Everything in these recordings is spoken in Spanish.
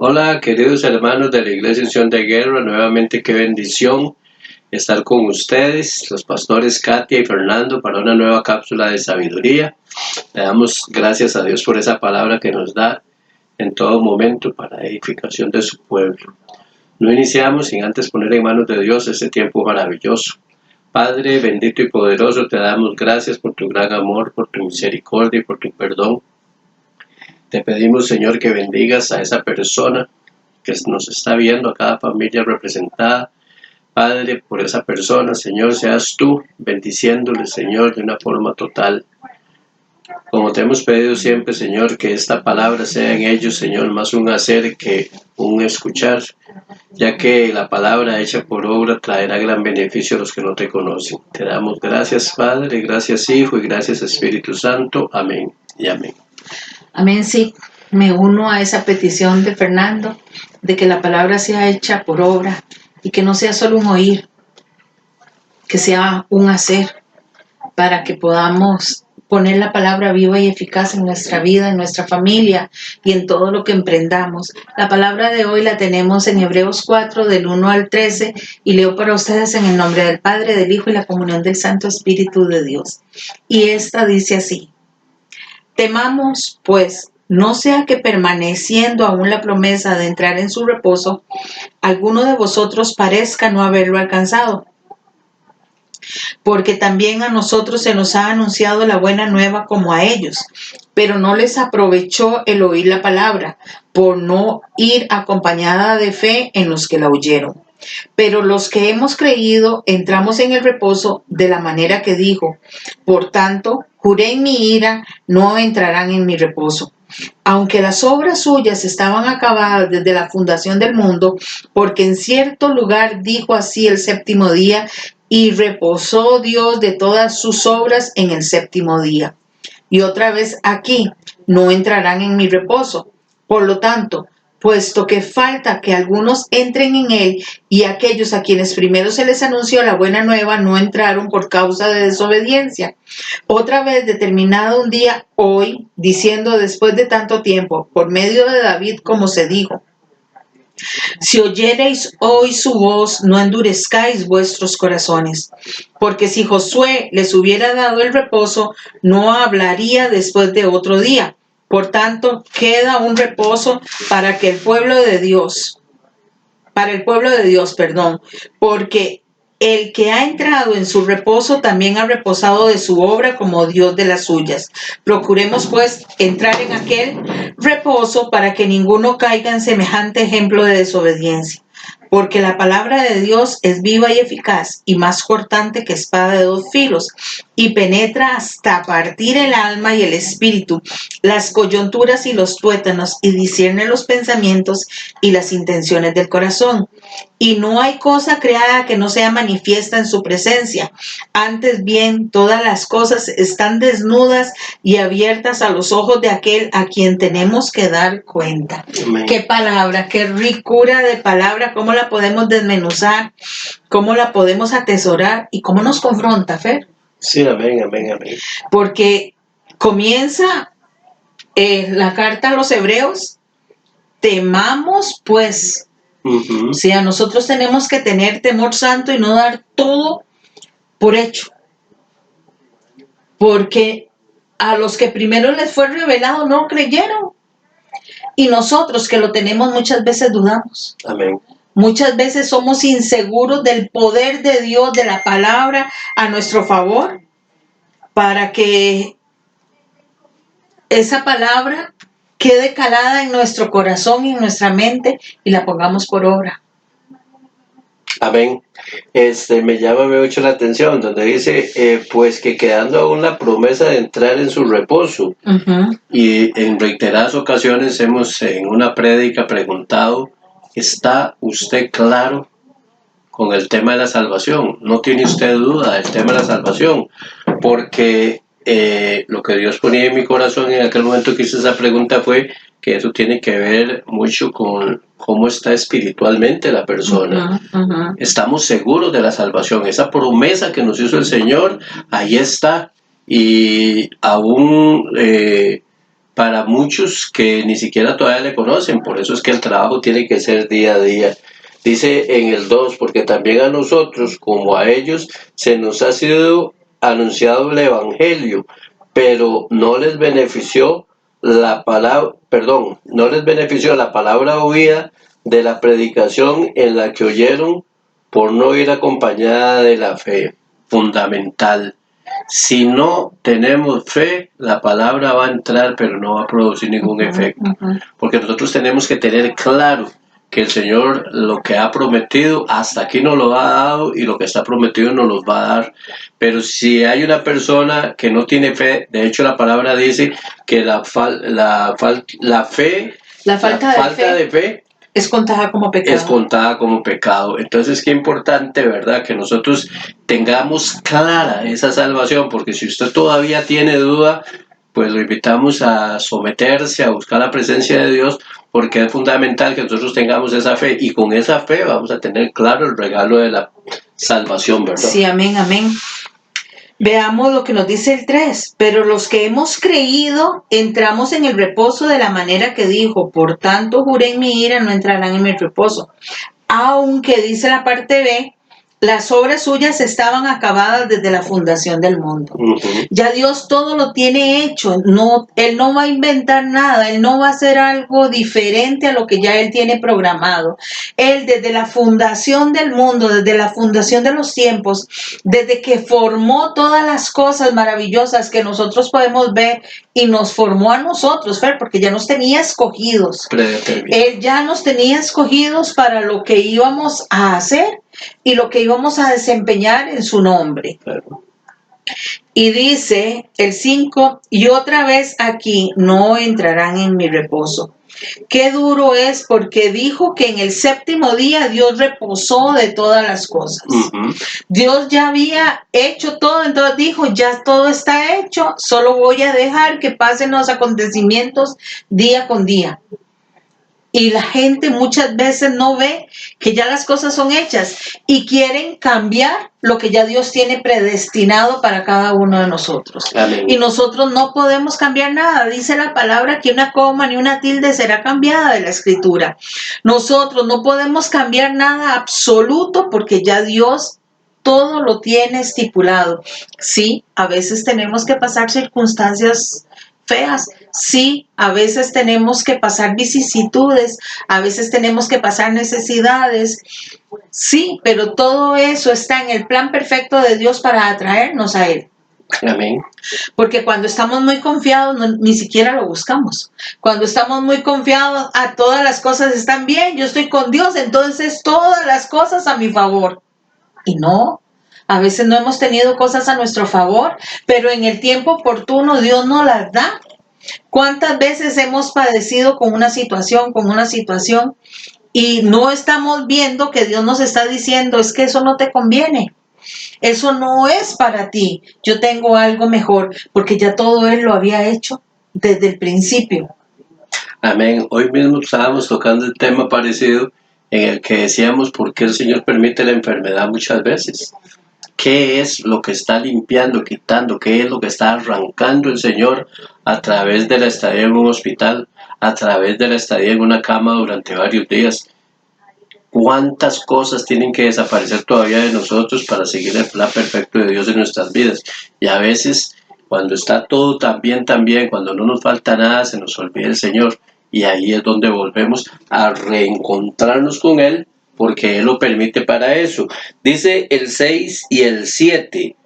Hola, queridos hermanos de la Iglesia Unción de Guerra, nuevamente qué bendición estar con ustedes, los pastores Katia y Fernando, para una nueva cápsula de sabiduría. Le damos gracias a Dios por esa palabra que nos da en todo momento para edificación de su pueblo. No iniciamos sin antes poner en manos de Dios este tiempo maravilloso. Padre bendito y poderoso, te damos gracias por tu gran amor, por tu misericordia y por tu perdón. Te pedimos, Señor, que bendigas a esa persona que nos está viendo, a cada familia representada. Padre, por esa persona, Señor, seas tú bendiciéndole, Señor, de una forma total. Como te hemos pedido siempre, Señor, que esta palabra sea en ellos, Señor, más un hacer que un escuchar, ya que la palabra hecha por obra traerá gran beneficio a los que no te conocen. Te damos gracias, Padre, gracias, Hijo, y gracias, Espíritu Santo. Amén y amén. Amén, sí, me uno a esa petición de Fernando, de que la palabra sea hecha por obra y que no sea solo un oír, que sea un hacer, para que podamos poner la palabra viva y eficaz en nuestra vida, en nuestra familia y en todo lo que emprendamos. La palabra de hoy la tenemos en Hebreos 4, del 1 al 13, y leo para ustedes en el nombre del Padre, del Hijo y la comunión del Santo Espíritu de Dios. Y esta dice así: temamos, pues, no sea que permaneciendo aún la promesa de entrar en su reposo, alguno de vosotros parezca no haberlo alcanzado. Porque también a nosotros se nos ha anunciado la buena nueva como a ellos, pero no les aprovechó el oír la palabra, por no ir acompañada de fe en los que la oyeron. Pero los que hemos creído entramos en el reposo de la manera que dijo: por tanto, juré en mi ira, no entrarán en mi reposo. Aunque las obras suyas estaban acabadas desde la fundación del mundo, porque en cierto lugar dijo así el séptimo día, y reposó Dios de todas sus obras en el séptimo día. Y otra vez aquí, no entrarán en mi reposo. Por lo tanto, puesto que falta que algunos entren en él, y aquellos a quienes primero se les anunció la buena nueva no entraron por causa de desobediencia. Otra vez determinado un día, hoy, diciendo después de tanto tiempo, por medio de David, como se dijo: si oyereis hoy su voz, no endurezcáis vuestros corazones. Porque si Josué les hubiera dado el reposo, no hablaría después de otro día. Por tanto, queda un reposo para el pueblo de Dios, porque el que ha entrado en su reposo también ha reposado de su obra como Dios de las suyas. Procuremos pues entrar en aquel reposo para que ninguno caiga en semejante ejemplo de desobediencia. Porque la palabra de Dios es viva y eficaz y más cortante que espada de dos filos, y penetra hasta partir el alma y el espíritu, las coyunturas y los tuétanos, y discierne los pensamientos y las intenciones del corazón. Y no hay cosa creada que no sea manifiesta en su presencia. Antes bien, todas las cosas están desnudas y abiertas a los ojos de aquel a quien tenemos que dar cuenta. Amén. Qué palabra, qué ricura de palabra, cómo la podemos desmenuzar, cómo la podemos atesorar y cómo nos confronta, Fer. Sí, amén, amén, amén. Porque comienza la carta a los Hebreos: temamos pues. Uh-huh. O sea, nosotros tenemos que tener temor santo y no dar todo por hecho. Porque a los que primero les fue revelado no creyeron. Y nosotros que lo tenemos muchas veces dudamos. Amén. Muchas veces somos inseguros del poder de Dios, de la palabra a nuestro favor, para que esa palabra quede calada en nuestro corazón y en nuestra mente y la pongamos por obra. Amén. Me llama mucho la atención donde dice, pues que quedando aún la promesa de entrar en su reposo. Uh-huh. Y en reiteradas ocasiones hemos en una prédica preguntado, ¿está usted claro con el tema de la salvación? ¿No tiene usted duda del tema de la salvación? Porque lo que Dios ponía en mi corazón en aquel momento que hice esa pregunta fue que eso tiene que ver mucho con cómo está espiritualmente la persona. Uh-huh, uh-huh. Estamos seguros de la salvación, esa promesa que nos hizo el Señor, ahí está, y aún para muchos que ni siquiera todavía le conocen. Por eso es que el trabajo tiene que ser día a día. Dice en el 2, porque también a nosotros, como a ellos, se nos ha sido anunciado el Evangelio, pero no les benefició no les benefició la palabra oída de la predicación en la que oyeron, por no ir acompañada de la fe. Fundamental. Si no tenemos fe, la palabra va a entrar, pero no va a producir ningún efecto. Porque nosotros tenemos que tener claro que el Señor lo que ha prometido, hasta aquí nos lo ha dado, y lo que está prometido nos lo va a dar. Pero si hay una persona que no tiene fe, de hecho la palabra dice que la falta de fe es contada como pecado. Es contada como pecado. Entonces, qué importante, ¿verdad?, que nosotros tengamos clara esa salvación, porque si usted todavía tiene duda, pues lo invitamos a someterse, a buscar la presencia de Dios, porque es fundamental que nosotros tengamos esa fe, y con esa fe vamos a tener claro el regalo de la salvación, ¿verdad? Sí, amén, amén. Veamos lo que nos dice el 3. Pero los que hemos creído entramos en el reposo de la manera que dijo. Por tanto, juré en mi ira, no entrarán en mi reposo. Aunque dice la parte B, las obras suyas estaban acabadas desde la fundación del mundo. Ya Dios todo lo tiene hecho. Él no va a inventar nada. Él no va a hacer algo diferente a lo que ya Él tiene programado. Él desde la fundación del mundo, desde la fundación de los tiempos, desde que formó todas las cosas maravillosas que nosotros podemos ver, y nos formó a nosotros, Fer, porque ya nos tenía escogidos. Él ya nos tenía escogidos para lo que íbamos a hacer y lo que íbamos a desempeñar en su nombre. Y dice el 5, y otra vez aquí no entrarán en mi reposo. Qué duro es, porque dijo que en el séptimo día Dios reposó de todas las cosas. Dios ya había hecho todo, entonces dijo, ya todo está hecho, solo voy a dejar que pasen los acontecimientos día con día. Y la gente muchas veces no ve que ya las cosas son hechas y quieren cambiar lo que ya Dios tiene predestinado para cada uno de nosotros. Amén. Y nosotros no podemos cambiar nada. Dice la palabra que una coma ni una tilde será cambiada de la escritura. Nosotros no podemos cambiar nada absoluto, porque ya Dios todo lo tiene estipulado. Sí, a veces tenemos que pasar circunstancias feas. Sí, a veces tenemos que pasar vicisitudes, a veces tenemos que pasar necesidades. Sí, pero todo eso está en el plan perfecto de Dios para atraernos a Él. Amén. Porque cuando estamos muy confiados, ni siquiera lo buscamos. Cuando estamos muy confiados, todas las cosas están bien, yo estoy con Dios, entonces todas las cosas a mi favor. Y no. A veces no hemos tenido cosas a nuestro favor, pero en el tiempo oportuno Dios nos las da. ¿Cuántas veces hemos padecido con una situación, y no estamos viendo que Dios nos está diciendo, es que eso no te conviene? Eso no es para ti. Yo tengo algo mejor, porque ya todo Él lo había hecho desde el principio. Amén. Hoy mismo estábamos tocando el tema parecido, en el que decíamos por qué el Señor permite la enfermedad muchas veces. ¿Qué es lo que está limpiando, quitando? ¿Qué es lo que está arrancando el Señor a través de la estadía en un hospital, a través de la estadía en una cama durante varios días? ¿Cuántas cosas tienen que desaparecer todavía de nosotros para seguir el plan perfecto de Dios en nuestras vidas? Y a veces, cuando está todo tan bien, cuando no nos falta nada, se nos olvida el Señor. Y ahí es donde volvemos a reencontrarnos con Él, porque Él lo permite para eso. Dice el 6 y el 7.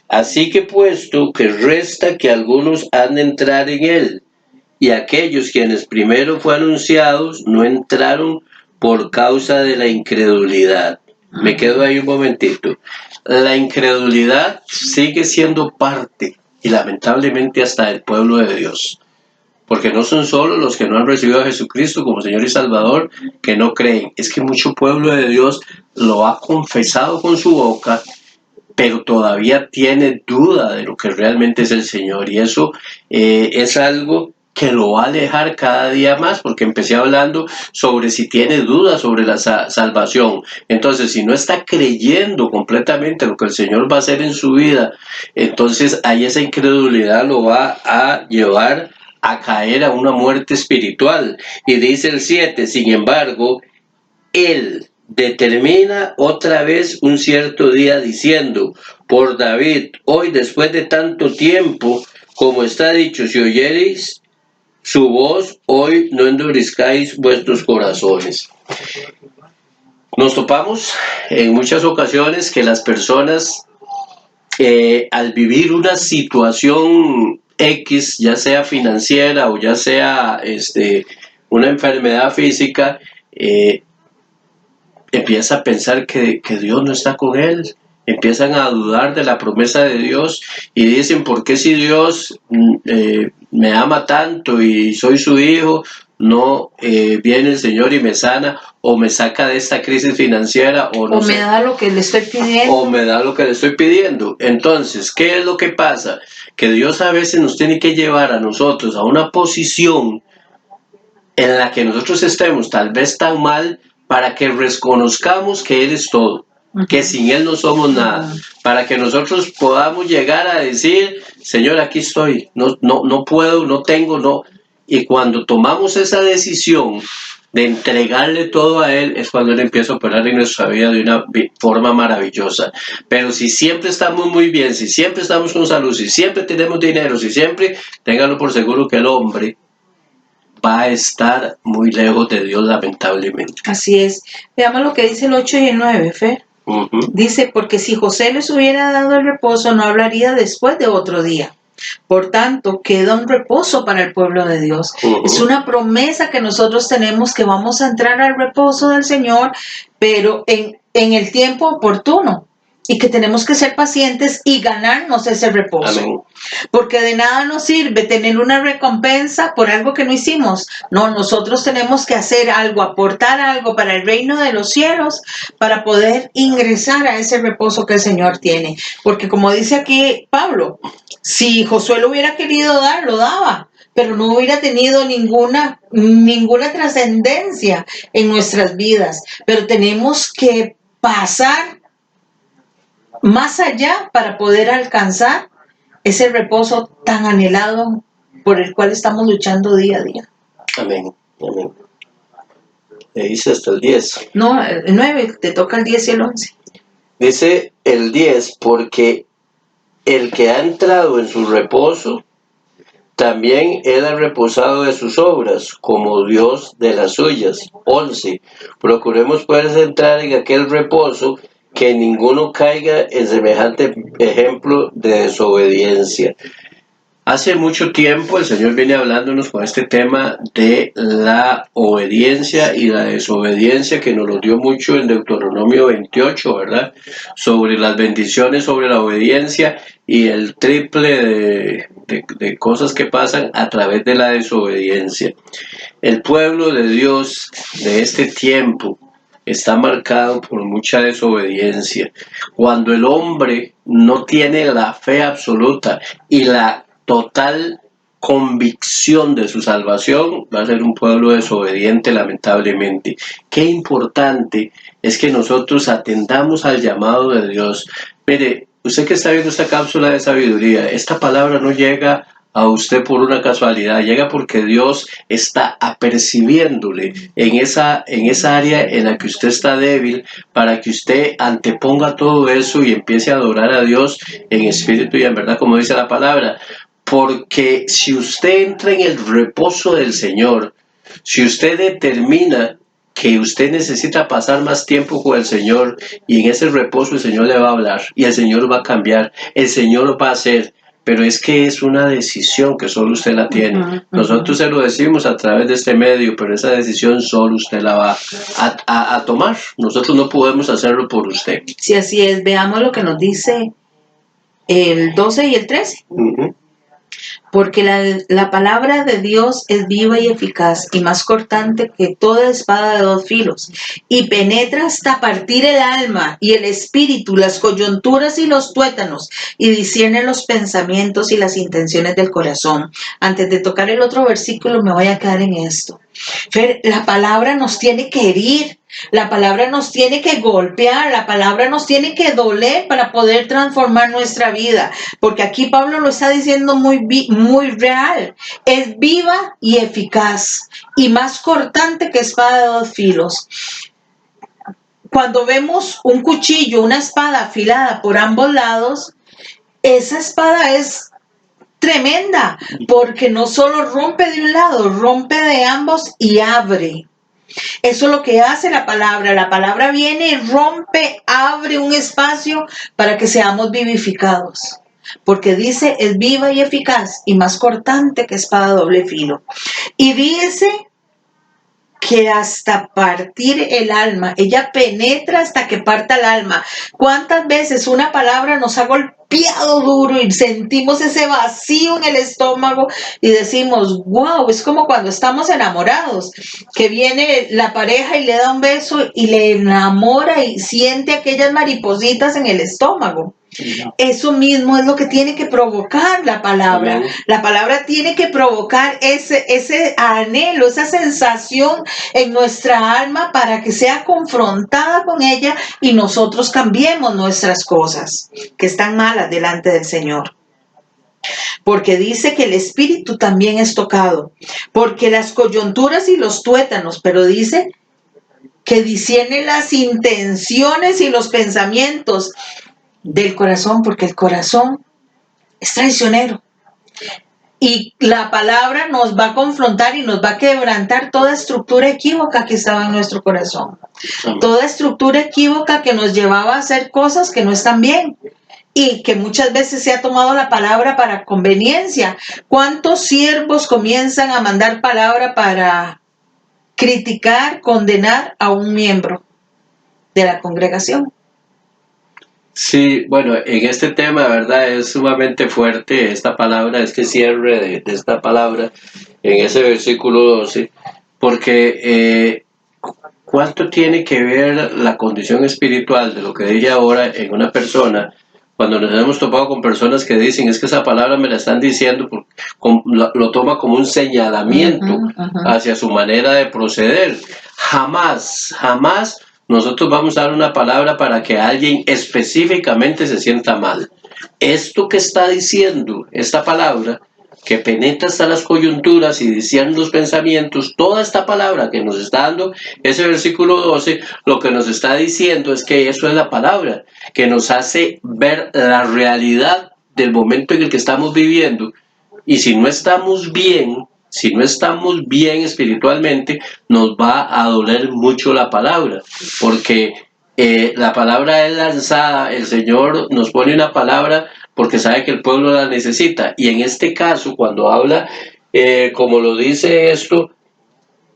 Así que puesto que resta que algunos han de entrar en Él, y aquellos quienes primero fueron anunciados no entraron por causa de la incredulidad. Me quedo ahí un momentito. La incredulidad sigue siendo parte, y lamentablemente hasta del pueblo de Dios. Porque no son solo los que no han recibido a Jesucristo como Señor y Salvador que no creen. Es que mucho pueblo de Dios lo ha confesado con su boca, pero todavía tiene duda de lo que realmente es el Señor. Y eso es algo que lo va a alejar cada día más, porque empecé hablando sobre si tiene dudas sobre la salvación. Entonces, si no está creyendo completamente lo que el Señor va a hacer en su vida, entonces ahí esa incredulidad lo va a llevar a caer a una muerte espiritual. Y dice el 7, sin embargo, Él determina otra vez un cierto día diciendo, por David, hoy después de tanto tiempo, como está dicho, si oyereis su voz, hoy no endurezcáis vuestros corazones. Nos topamos en muchas ocasiones que las personas al vivir una situación X, ya sea financiera o ya sea una enfermedad física, empieza a pensar que Dios no está con él, empiezan a dudar de la promesa de Dios y dicen, ¿por qué si Dios me ama tanto y soy su hijo, no viene el Señor y me sana o me saca de esta crisis financiera o no o sé, me da lo que le estoy pidiendo? o me da lo que le estoy pidiendo? Entonces, ¿qué es lo que pasa? Que Dios a veces nos tiene que llevar a nosotros a una posición en la que nosotros estemos tal vez tan mal para que reconozcamos que Él es todo, que sin Él no somos nada, para que nosotros podamos llegar a decir, Señor, aquí estoy, no puedo, no tengo, no. Y cuando tomamos esa decisión de entregarle todo a Él, es cuando Él empieza a operar en nuestra vida de una forma maravillosa. Pero si siempre estamos muy bien, si siempre estamos con salud, si siempre tenemos dinero, si siempre, ténganlo por seguro que el hombre va a estar muy lejos de Dios, lamentablemente. Así es. Veamos lo que dice el 8 y el 9, Fer. Dice, porque si José les hubiera dado el reposo, no hablaría después de otro día. Por tanto, queda un reposo para el pueblo de Dios. Es una promesa que nosotros tenemos, que vamos a entrar al reposo del Señor, pero en el tiempo oportuno. Y que tenemos que ser pacientes y ganarnos ese reposo. Amén. Porque de nada nos sirve tener una recompensa por algo que no hicimos. No, nosotros tenemos que hacer algo, aportar algo para el reino de los cielos, para poder ingresar a ese reposo que el Señor tiene. Porque como dice aquí Pablo, si Josué lo hubiera querido dar, lo daba, pero no hubiera tenido ninguna trascendencia en nuestras vidas. Pero tenemos que pasar más allá para poder alcanzar ese reposo tan anhelado por el cual estamos luchando día a día. Amén. Amén. Le dice hasta el 10. No, el 9, te toca el 10 y el 11. Dice el 10, porque el que ha entrado en su reposo, también él ha reposado de sus obras, como Dios de las suyas. 11. Procuremos pues entrar en aquel reposo, que ninguno caiga en semejante ejemplo de desobediencia. Hace mucho tiempo el Señor viene hablándonos con este tema de la obediencia y la desobediencia, que nos lo dio mucho en Deuteronomio 28, ¿verdad? Sobre las bendiciones, sobre la obediencia y el triple de cosas que pasan a través de la desobediencia. El pueblo de Dios de este tiempo está marcado por mucha desobediencia. Cuando el hombre no tiene la fe absoluta y la total convicción de su salvación, va a ser un pueblo desobediente, lamentablemente. Qué importante es que nosotros atendamos al llamado de Dios. Mire, usted que está viendo esta cápsula de sabiduría, esta palabra no llega a usted por una casualidad, llega porque Dios está apercibiéndole en esa área en la que usted está débil, para que usted anteponga todo eso y empiece a adorar a Dios en espíritu y en verdad, como dice la palabra. Porque si usted entra en el reposo del Señor, si usted determina que usted necesita pasar más tiempo con el Señor, y en ese reposo el Señor le va a hablar y el Señor va a cambiar, el Señor va a hacer. Pero es que es una decisión que solo usted la tiene. Nosotros se lo decimos a través de este medio, pero esa decisión solo usted la va a tomar. Nosotros no podemos hacerlo por usted. Sí, así es. Veamos lo que nos dice el 12 y el 13. Porque la palabra de Dios es viva y eficaz y más cortante que toda espada de dos filos, y penetra hasta partir el alma y el espíritu, las coyunturas y los tuétanos, y discierne los pensamientos y las intenciones del corazón. Antes de tocar el otro versículo, me voy a quedar en esto. Fer, la palabra nos tiene que herir, la palabra nos tiene que golpear, la palabra nos tiene que doler para poder transformar nuestra vida. Porque aquí Pablo lo está diciendo muy real. Es viva y eficaz y más cortante que espada de dos filos. Cuando vemos un cuchillo, una espada afilada por ambos lados, esa espada es tremenda, porque no solo rompe de un lado, rompe de ambos y abre. Eso es lo que hace la palabra. La palabra viene, rompe, abre un espacio para que seamos vivificados. Porque dice, es viva y eficaz y más cortante que espada de doble filo. Y dice que hasta partir el alma, ella penetra hasta que parta el alma. ¿Cuántas veces una palabra nos ha golpeado duro y sentimos ese vacío en el estómago y decimos, wow, es como cuando estamos enamorados, que viene la pareja y le da un beso y le enamora y siente aquellas maripositas en el estómago? Eso mismo es lo que tiene que provocar la palabra. Amén. La palabra tiene que provocar ese anhelo, esa sensación en nuestra alma para que sea confrontada con ella y nosotros cambiemos nuestras cosas que están malas delante del Señor. Porque dice que el espíritu también es tocado, porque las coyunturas y los tuétanos, pero dice que discierne las intenciones y los pensamientos del corazón, porque el corazón es traicionero. Y la palabra nos va a confrontar y nos va a quebrantar toda estructura equívoca que estaba en nuestro corazón. Toda estructura equívoca que nos llevaba a hacer cosas que no están bien. Y que muchas veces se ha tomado la palabra para conveniencia. ¿Cuántos siervos comienzan a mandar palabra para criticar, condenar a un miembro de la congregación? Sí, bueno, en este tema, ¿verdad? Es sumamente fuerte esta palabra, este cierre de esta palabra en ese versículo 12, porque ¿cuánto tiene que ver la condición espiritual de lo que dije ahora en una persona? Cuando nos hemos topado con personas que dicen, es que esa palabra me la están diciendo, lo toma como un señalamiento hacia su manera de proceder. Jamás, jamás nosotros vamos a dar una palabra para que alguien específicamente se sienta mal. Esto que está diciendo esta palabra, que penetra hasta las coyunturas y discierne los pensamientos, toda esta palabra que nos está dando ese versículo 12, lo que nos está diciendo es que eso es la palabra, que nos hace ver la realidad del momento en el que estamos viviendo. Y si no estamos bien espiritualmente, nos va a doler mucho la palabra, porque la palabra es lanzada, el Señor nos pone una palabra porque sabe que el pueblo la necesita. Y en este caso, cuando habla, como lo dice esto,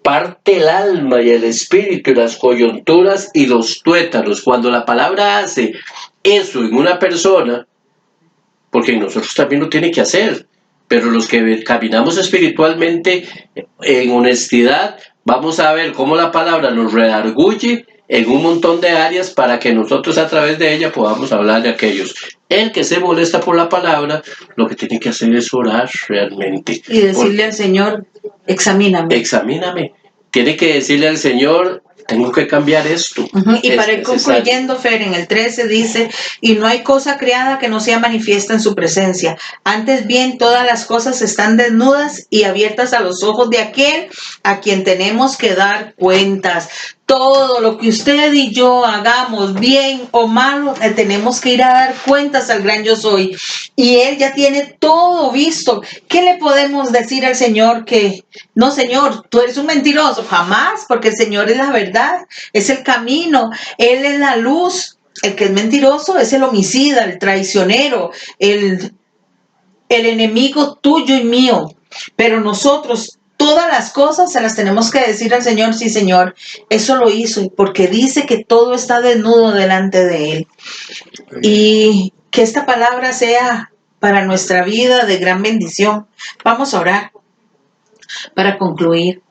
parte el alma y el espíritu y las coyunturas y los tuétanos. Cuando la palabra hace eso en una persona, porque nosotros también lo tiene que hacer, pero los que caminamos espiritualmente en honestidad, vamos a ver cómo la palabra nos redarguye en un montón de áreas para que nosotros a través de ella podamos hablar de aquellos. El que se molesta por la palabra, lo que tiene que hacer es orar realmente. Y decirle al Señor, examíname. Examíname. Tiene que decirle al Señor, tengo que cambiar esto. Y para ir concluyendo, Fer, en el 13 dice, y no hay cosa creada que no sea manifiesta en su presencia. Antes bien, todas las cosas están desnudas y abiertas a los ojos de aquel a quien tenemos que dar cuentas. Todo lo que usted y yo hagamos, bien o malo, le tenemos que ir a dar cuentas al gran yo soy. Y Él ya tiene todo visto. ¿Qué le podemos decir al Señor? Que no, Señor, tú eres un mentiroso. Jamás, porque el Señor es la verdad, es el camino, Él es la luz. El que es mentiroso es el homicida, el traicionero, el enemigo tuyo y mío. Pero nosotros todas las cosas se las tenemos que decir al Señor, sí, Señor, eso lo hizo, porque dice que todo está desnudo delante de Él. Y que esta palabra sea para nuestra vida de gran bendición. Vamos a orar para concluir.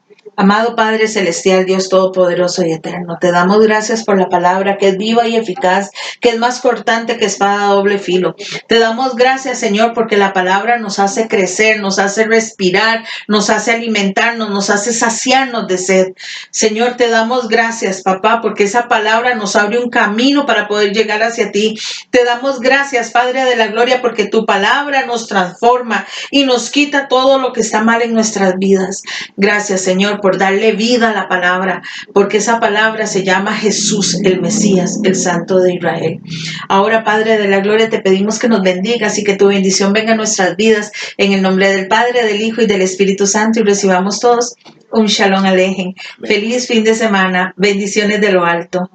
Amado Padre Celestial, Dios Todopoderoso y Eterno, te damos gracias por la palabra que es viva y eficaz, que es más cortante que espada a doble filo. Te damos gracias, Señor, porque la palabra nos hace crecer, nos hace respirar, nos hace alimentarnos, nos hace saciarnos de sed. Señor, te damos gracias, papá, porque esa palabra nos abre un camino para poder llegar hacia ti. Te damos gracias, Padre de la Gloria, porque tu palabra nos transforma y nos quita todo lo que está mal en nuestras vidas. Gracias, Señor, por darle vida a la palabra, porque esa palabra se llama Jesús, el Mesías, el Santo de Israel. Ahora, Padre de la Gloria, te pedimos que nos bendigas y que tu bendición venga a nuestras vidas, en el nombre del Padre, del Hijo y del Espíritu Santo, y recibamos todos un Shalom Alejem. Feliz fin de semana, bendiciones de lo alto.